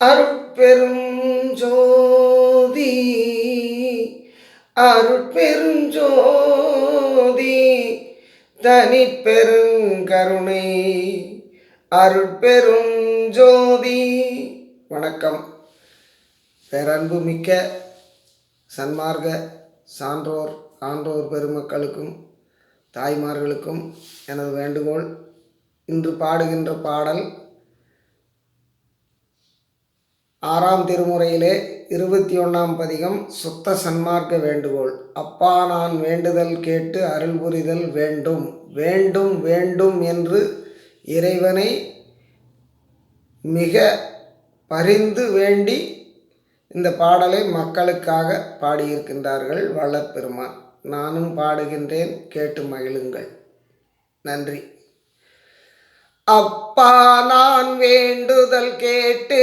அருட்பெரும் ஜோதி அருட்பெரும் ஜோதி தனிப்பெருங்கருணை அருட்பெரும் ஜோதி. வணக்கம். பேரன்பு மிக்க சன்மார்க்க சான்றோர் ஆன்றோர் பெருமக்களுக்கும் தாய்மார்களுக்கும் எனது வேண்டுகோள். இன்று பாடுகின்ற பாடல் 6ஆம் திருமுறையிலே 21ஆம் பதிகம் சுத்த சன்மார்க்க வேண்டுகோள். அப்பா, நான் வேண்டுதல் கேட்டு அருள் புரிதல் வேண்டும் வேண்டும் வேண்டும் என்று இறைவனை மிக பரிந்து வேண்டி இந்த பாடலை மக்களுக்காக பாடியிருக்கின்றார்கள் வள்ளற்பெருமான். நானும் பாடுகின்றேன், கேட்டு மகிழுங்கள். நன்றி. அப்பா, நான் வேண்டுதல் கேட்டு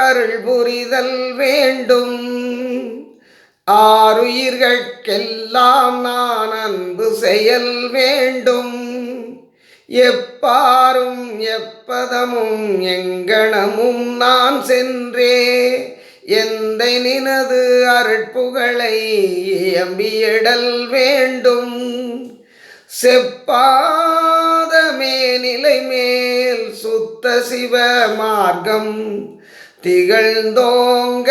அருள் புரிதல் வேண்டும். ஆருயிர்கட்கெல்லாம் நான் அன்பு செயல் வேண்டும். எப்பாரும் எப்பதமும் எங்கணமும் நான் சென்றே எந்தை நினது அருட்புகழை எம்பியிடல் வேண்டும். செப்பாதமே நிலை மேல் சுத்த சிவ மார்க்கம் திகழ்ந்தோங்க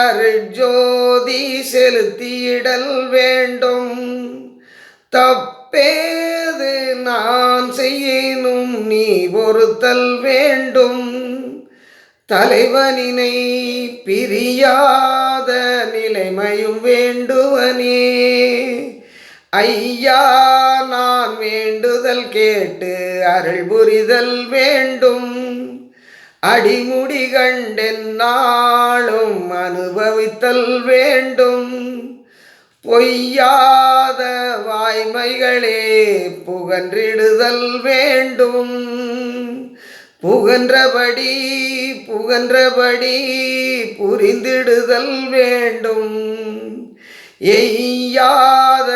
அருட்ஜோதி செலுத்தியிடல் வேண்டும். தப்பேது நான் செய்யினும் நீ பொறுத்தல் வேண்டும். தலைவனினை பிரியாத நிலைமையும் வேண்டுவனே. ஐயா, நான் வேண்டுதல் கேட்டு அருள் புரிதல் வேண்டும். அடிமுடி கண்டென்னாலும் அனுபவித்தல் வேண்டும். பொய்யாத வாய்மைகளே புகன்றிடுதல் வேண்டும். புகன்றபடி புரிந்திடுதல் வேண்டும். எய்யாத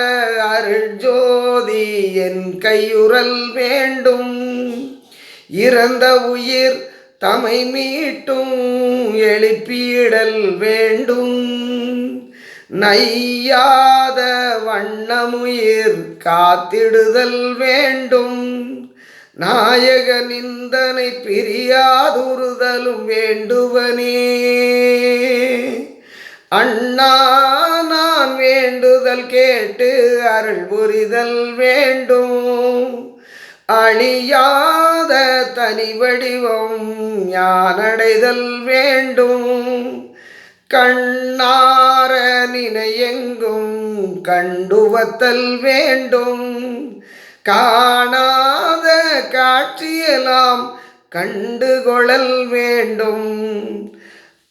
அருட்ஜோதி என் கையுறல் வேண்டும். இறந்த உயிர் தமை மீட்டும் எழுப்பிடல் வேண்டும். நையாத வண்ணமுயிர் காத்திடுதல் வேண்டும். நாயக நிந்தனை பிரியாதுறுதலும் வேண்டுவனே. அண்ணா, நான் வேண்டுதல் கேட்டு அருள் புரிதல் வேண்டும். அழியாத தனி வடிவம் ஞானடைதல் வேண்டும். கண்ணார நினையெங்கும் கண்டுவத்தல் வேண்டும். காணாத காட்சியெல்லாம் கண்டுகொள்ளல் வேண்டும்.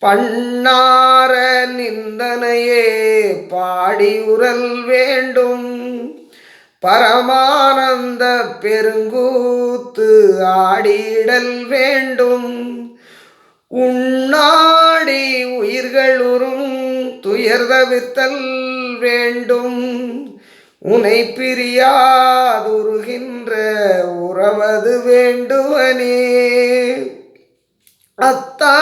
பண்ணார நிந்தனையே பாடியுறல் வேண்டும். பரமானந்த பெருங்கூத்து ஆடிடல் வேண்டும். உன்னாடி உயிர்களுறும் துயர்தவிர்த்தல் வேண்டும். உனை பிரியாதுருகின்ற உறவது வேண்டுவனே. அத்தா,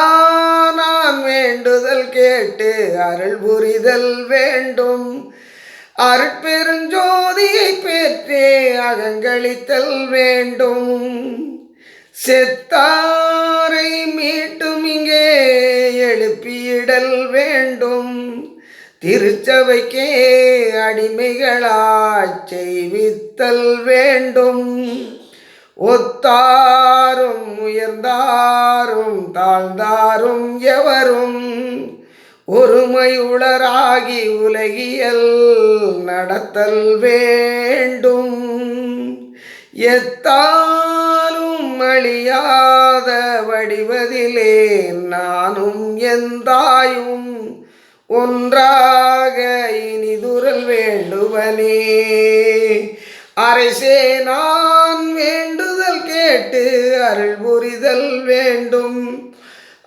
நான் வேண்டுதல் கேட்டு அருள் புரிதல் வேண்டும். அருட்பெருஞ்சோதியை பெற்றே அகங்களித்தல் வேண்டும். செத்தாரை மீட்டும் இங்கே எழுப்பியிடல் வேண்டும். திருச்சபைக்கே அடிமைகளாய் செய்வித்தல் வேண்டும். ஒத்தாரும் உயர்ந்தாரும் தாழ்ந்தாரும் எவரும் ஒருமையுளராகி உலகியல் நடத்தல் வேண்டும். எத்தாலும் அழியாத வடிவதிலே நானும் எந்தாயும் ஒன்றாக இனிதுரல் வேண்டுவனே. அரசே, நான் வேண்டுதல் கேட்டு அருள் புரிதல் வேண்டும்.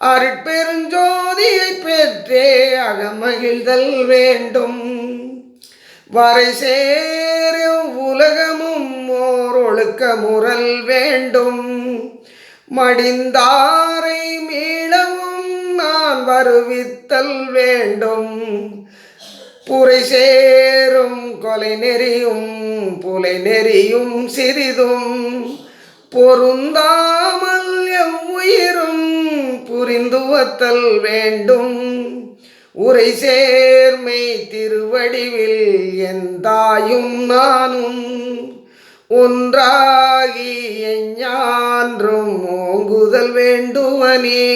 அருட்பெருஞ்சோதியை பெற்றே அகமகிழ்தல் வேண்டும். வரை சேரும் உலகமும் ஓர் ஒழுக்க முறல் வேண்டும். மடிந்தாரை மீளவும் நான் வருவித்தல் வேண்டும். புரை சேரும் கொலை நெறியும் புலை நெறியும் சிறிதும் பொருந்தாமல் எவ்வுயிரும் புரிந்துவத்தல் வேண்டும். உரை சேர்மை திருவடிவில் எந்தாயும் நானும் ஒன்றாகி எஞ்ஞான்றும் ஓங்குதல் வேண்டுவனே.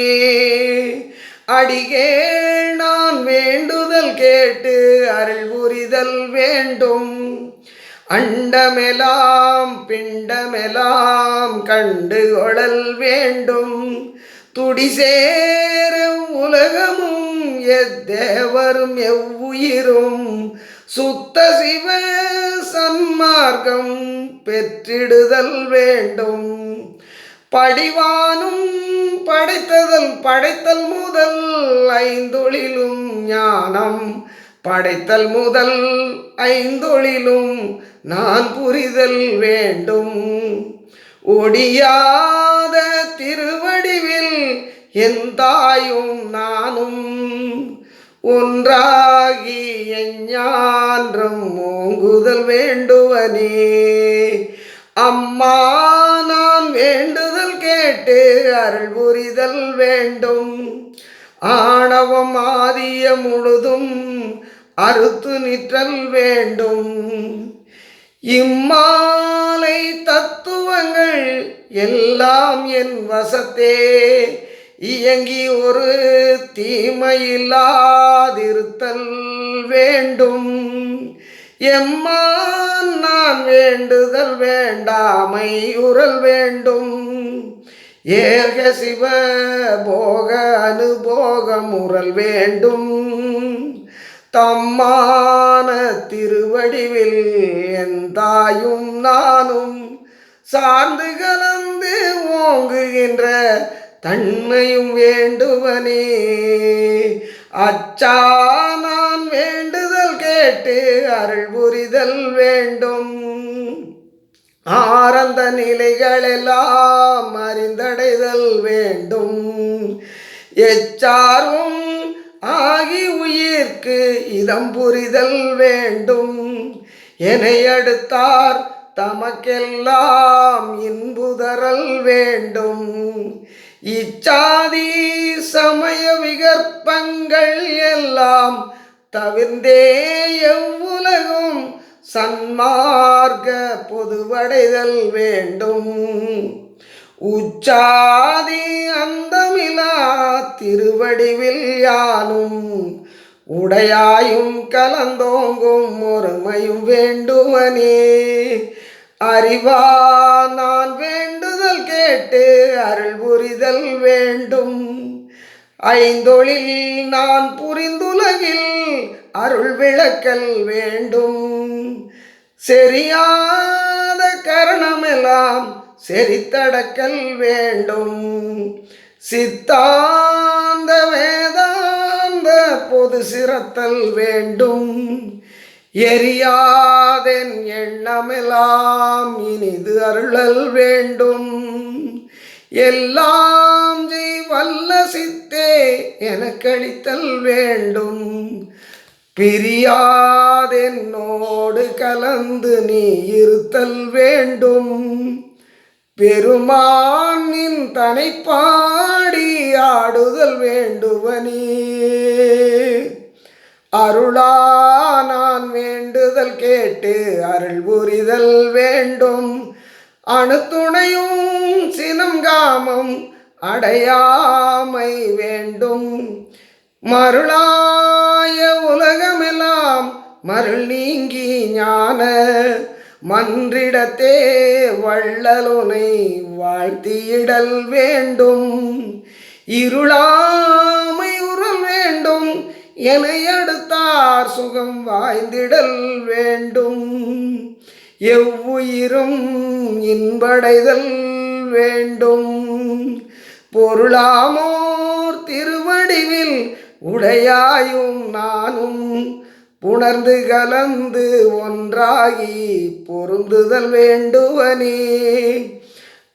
அடிகேள் நான் வேண்டுதல் கேட்டு அருள் புரிதல் வேண்டும். அண்டமெலாம் பிண்டமெலாம் கண்டு கொள்ளல் வேண்டும். துடிசேர உலகமும் எத்தேவரும் எவ்வுயிரும் சுத்த சிவ சன்மார்க்கம் பெற்றிடுதல் வேண்டும். படிவானும் படைத்தல் முதல் ஐந்தொழிலும் ஞானம் படைத்தல் முதல் ஐந்தொழிலும் நான் புரிதல் வேண்டும். ஒடியாத திருவடிவில் எந்தாயும் நானும் ஒன்றாகி எஞ்ஞான்றும் ஓங்குதல் வேண்டுவனே. அம்மா நான் வேண்டுதல் கேட்டு அருள் புரிதல் வேண்டும். ஆணவம் ஆதிய முழுதும் அறுத்து நிற்றல் வேண்டும். இம்மாலை தத்துவங்கள் எல்லாம் என் வசத்தே இயங்கி ஒரு தீமையில்லாதிருத்தல் வேண்டும். எம்மான் நான் வேண்டுதல் வேண்டாமை உறல் வேண்டும். ஏக சிவ போக அனுபோக முறல் வேண்டும். தம்மான திருவடிவில் எந்தாயும் நானும் சார்ந்து கலந்து ஓங்குகின்ற தன்மையும் வேண்டுவனே. அச்சா நான் வேண்டுதல் கேட்டு அருள் புரிதல் வேண்டும். ஆரந்த நிலைகளெல்லாம் அறிந்தடைதல் வேண்டும். எச்சாரும் ஆகி உயிர்க்கு இதம் புரிதல் வேண்டும். என்னை அடுத்தார் தமக்கெல்லாம் இன்புதரல் வேண்டும். இச்சாதி சமய விகற்பங்கள் எல்லாம் தவிர்ந்தே எவ்வுலகும் சன்மார்க்க பொதுவடைதல் வேண்டும். உச்சாதி அந்தமிலா திருவடிவில் யானும் உடையாயும் கலந்தோங்கும் ஒருமையும் வேண்டுவனே. அறிவா நான் வேண்டுதல் கேட்டு அருள் புரிதல் வேண்டும். ஐந்தொழில் நான் புரிந்துலகில் அருள் விளக்கல் வேண்டும். செறியாத கரணமெல்லாம் செறித்தடக்கல் வேண்டும். சித்தாந்த வேதாந்த பொது சிரத்தல் வேண்டும். எரியாதென் எண்ணமெல்லாம் இனிது அருளல் வேண்டும். எல்லாம் வல்ல சித்தே எனக்களித்தல் வேண்டும். பிரியாதென்னோடு கலந்து நீ இருத்தல் வேண்டும். பெருமானின் தனை பாடி ஆடுதல் வேண்டுவனே. அருளா நான் வேண்டுதல் கேட்டு அருள் புரிதல் வேண்டும். அணுத்துணையும் சினம் காமம் அடையாமை வேண்டும். மருளாய உலகமெல்லாம் மருள் நீங்கி ஞான மன்றிடத்தே வள்ளலுனை வாழ்த்தியிடல் வேண்டும். இருளாமை உறல் வேண்டும். என்னை அடுத்தார் சுகம் வாய்ந்திடல் வேண்டும். எவ்வுயிரும் இன்படைதல் வேண்டும். பொருளாமோர் திருவடிவில் உடையாயும் நானும் புணர்ந்து கலந்து ஒன்றாகி பொருந்துதல் வேண்டுவனே.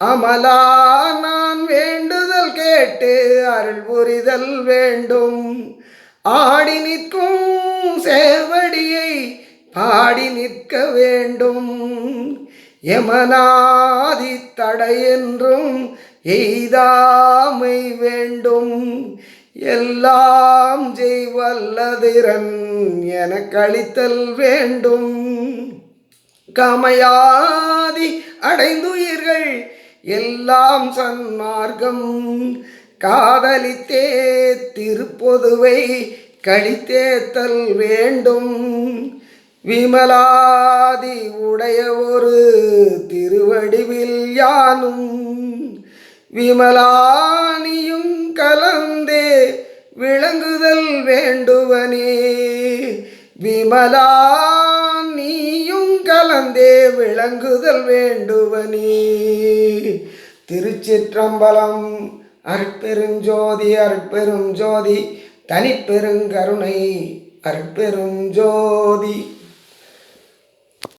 அமலா நான் வேண்டுதல் கேட்டு அருள் புரிதல் வேண்டும். ஆடி நிற்கும் சேவடியை பாடி நிற்க வேண்டும். யமனாதி தடையென்றும் எய்தாமை வேண்டும். எல்லாம் செய்வல்லதிரன் எனக்கு அளித்தல் வேண்டும். கமையாதி அடைந்துயிர்கள் எல்லாம் சன்மார்க்கம் காதலித்தே திருப்பொதுவை கழித்தேத்தல் வேண்டும். விமலாதி உடைய ஒரு திருவடிவில் யானும் விமலானியும் கலந்தே விளங்குதல் வேண்டுவனே. விமலானியும் கலந்தே விளங்குதல் வேண்டுவனே. திருச்சிற்றம்பலம். அருட்பெருஞ்சோதி அருட்பெரும் ஜோதி தனிப்பெருங்கருணை அருட்பெரும் ஜோதி.